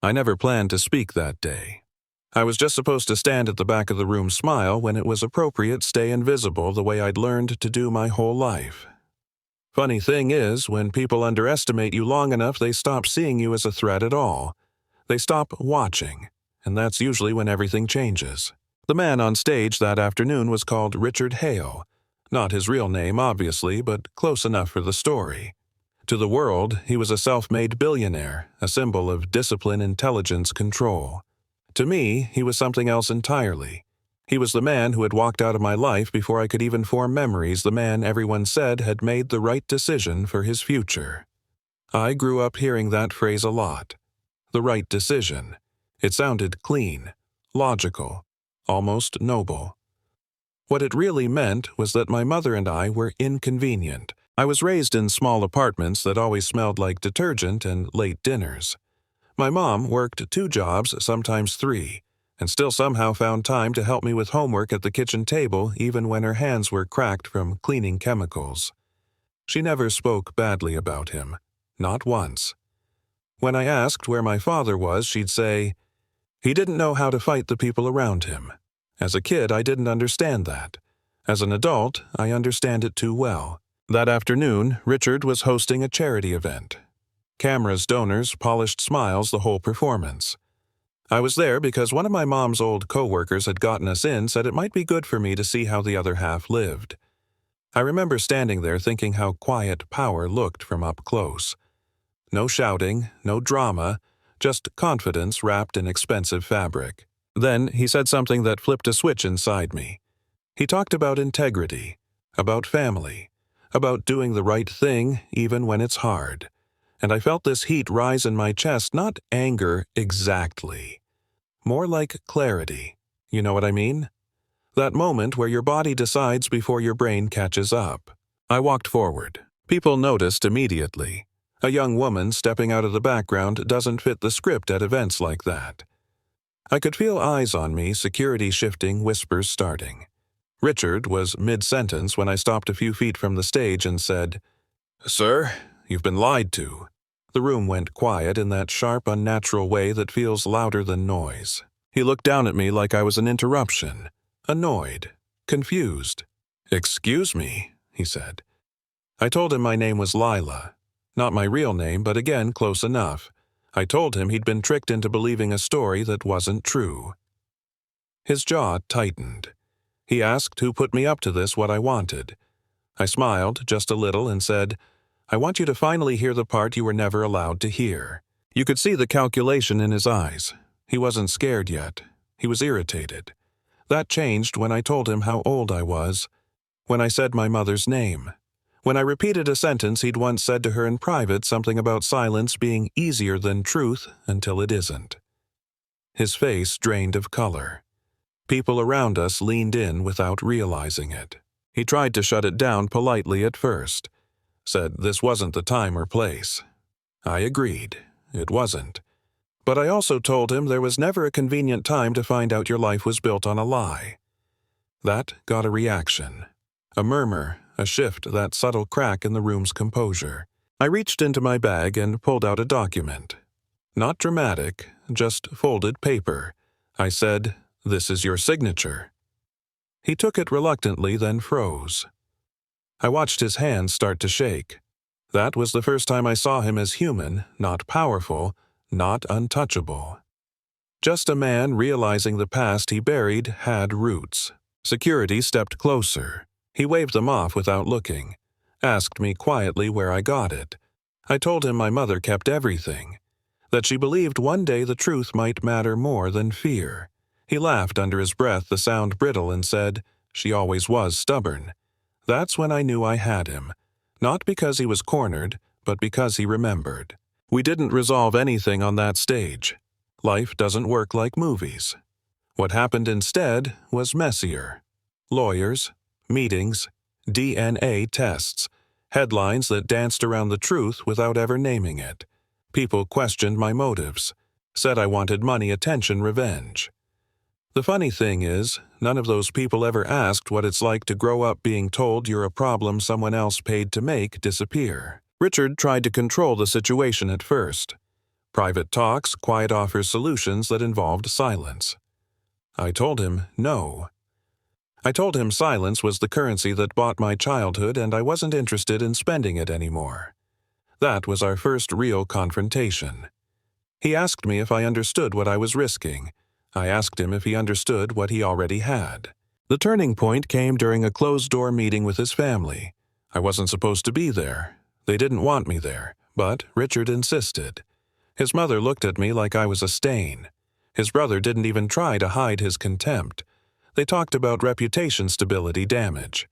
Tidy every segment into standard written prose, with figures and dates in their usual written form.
I never planned to speak that day. I was just supposed to stand at the back of the room, smile when it was appropriate, stay invisible the way I'd learned to do my whole life. Funny thing is, when people underestimate you long enough, they stop seeing you as a threat at all. They stop watching, and that's usually when everything changes. The man on stage that afternoon was called Richard Hale. Not his real name, obviously, but close enough for the story. To the world, he was a self-made billionaire, a symbol of discipline, intelligence, control. To me, he was something else entirely. He was the man who had walked out of my life before I could even form memories, the man everyone said had made the right decision for his future. I grew up hearing that phrase a lot. The right decision. It sounded clean, logical, almost noble. What it really meant was that my mother and I were inconvenient. I was raised in small apartments that always smelled like detergent and late dinners. My mom worked 2 jobs, sometimes 3, and still somehow found time to help me with homework at the kitchen table even when her hands were cracked from cleaning chemicals. She never spoke badly about him, not once. When I asked where my father was, she'd say, "He didn't know how to fight the people around him." As a kid, I didn't understand that. As an adult, I understand it too well. That afternoon, Richard was hosting a charity event. Cameras, donors, polished smiles, the whole performance. I was there because one of my mom's old co-workers had gotten us in, said it might be good for me to see how the other half lived. I remember standing there thinking how quiet power looked from up close. No shouting, no drama, just confidence wrapped in expensive fabric. Then he said something that flipped a switch inside me. He talked about integrity, about family, about doing the right thing even when it's hard. And I felt this heat rise in my chest, not anger exactly. More like clarity. You know what I mean? That moment where your body decides before your brain catches up. I walked forward. People noticed immediately. A young woman stepping out of the background doesn't fit the script at events like that. I could feel eyes on me, security shifting, whispers starting. Richard was mid-sentence when I stopped a few feet from the stage and said, "Sir, you've been lied to." The room went quiet in that sharp, unnatural way that feels louder than noise. He looked down at me like I was an interruption, annoyed, confused. "Excuse me," he said. I told him my name was Lila. Not my real name, but again, close enough. I told him he'd been tricked into believing a story that wasn't true. His jaw tightened. He asked who put me up to this, what I wanted. I smiled just a little and said, "I want you to finally hear the part you were never allowed to hear." You could see the calculation in his eyes. He wasn't scared yet. He was irritated. That changed when I told him how old I was, when I said my mother's name, when I repeated a sentence he'd once said to her in private, something about silence being easier than truth until it isn't. His face drained of color. People around us leaned in without realizing it. He tried to shut it down politely at first. Said this wasn't the time or place. I agreed. It wasn't. But I also told him there was never a convenient time to find out your life was built on a lie. That got a reaction. A murmur, a shift, that subtle crack in the room's composure. I reached into my bag and pulled out a document. Not dramatic, just folded paper. I said, "This is your signature." He took it reluctantly, then froze. I watched his hands start to shake. That was the first time I saw him as human, not powerful, not untouchable. Just a man realizing the past he buried had roots. Security stepped closer. He waved them off without looking. Asked me quietly where I got it. I told him my mother kept everything. That she believed one day the truth might matter more than fear. He laughed under his breath, the sound brittle, and said, "She always was stubborn." That's when I knew I had him. Not because he was cornered, but because he remembered. We didn't resolve anything on that stage. Life doesn't work like movies. What happened instead was messier. Lawyers, meetings, DNA tests, headlines that danced around the truth without ever naming it. People questioned my motives, said I wanted money, attention, revenge. The funny thing is, none of those people ever asked what it's like to grow up being told you're a problem someone else paid to make disappear. Richard tried to control the situation at first. Private talks, quiet offers solutions that involved silence. I told him no. I told him silence was the currency that bought my childhood and I wasn't interested in spending it anymore. That was our first real confrontation. He asked me if I understood what I was risking. I asked him if he understood what he already had. The turning point came during a closed-door meeting with his family. I wasn't supposed to be there. They didn't want me there, but Richard insisted. His mother looked at me like I was a stain. His brother didn't even try to hide his contempt. They talked about reputation stability damage.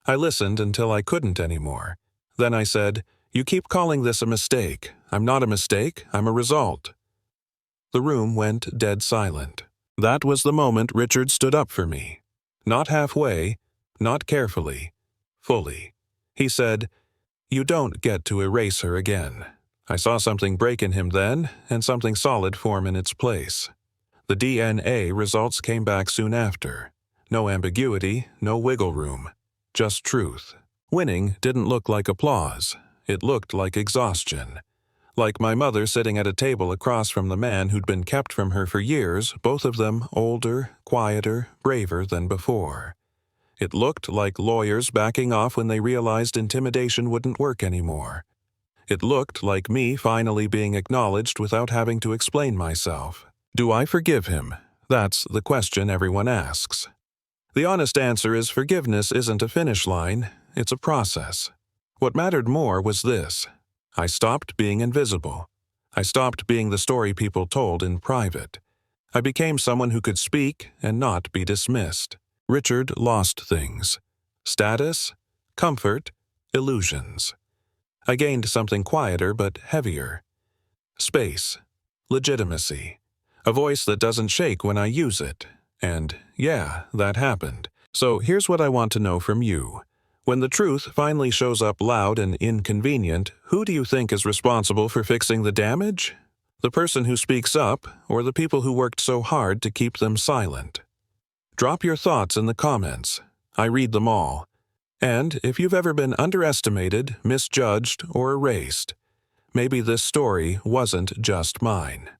I listened until I couldn't anymore. Then I said, "You keep calling this a mistake. I'm not a mistake, I'm a result." The room went dead silent. That was the moment Richard stood up for me. Not halfway, not carefully, fully. He said, "You don't get to erase her again." I saw something break in him then, and something solid form in its place. The DNA results came back soon after. No ambiguity, no wiggle room. Just truth. Winning didn't look like applause. It looked like exhaustion. Like my mother sitting at a table across from the man who'd been kept from her for years, both of them older, quieter, braver than before. It looked like lawyers backing off when they realized intimidation wouldn't work anymore. It looked like me finally being acknowledged without having to explain myself. Do I forgive him? That's the question everyone asks. The honest answer is forgiveness isn't a finish line, it's a process. What mattered more was this. I stopped being invisible. I stopped being the story people told in private. I became someone who could speak and not be dismissed. Richard lost things. Status, comfort, illusions. I gained something quieter but heavier. Space, legitimacy, a voice that doesn't shake when I use it. And yeah, that happened. So here's what I want to know from you. When the truth finally shows up loud and inconvenient, who do you think is responsible for fixing the damage? The person who speaks up, or the people who worked so hard to keep them silent? Drop your thoughts in the comments. I read them all. And if you've ever been underestimated, misjudged, or erased, maybe this story wasn't just mine.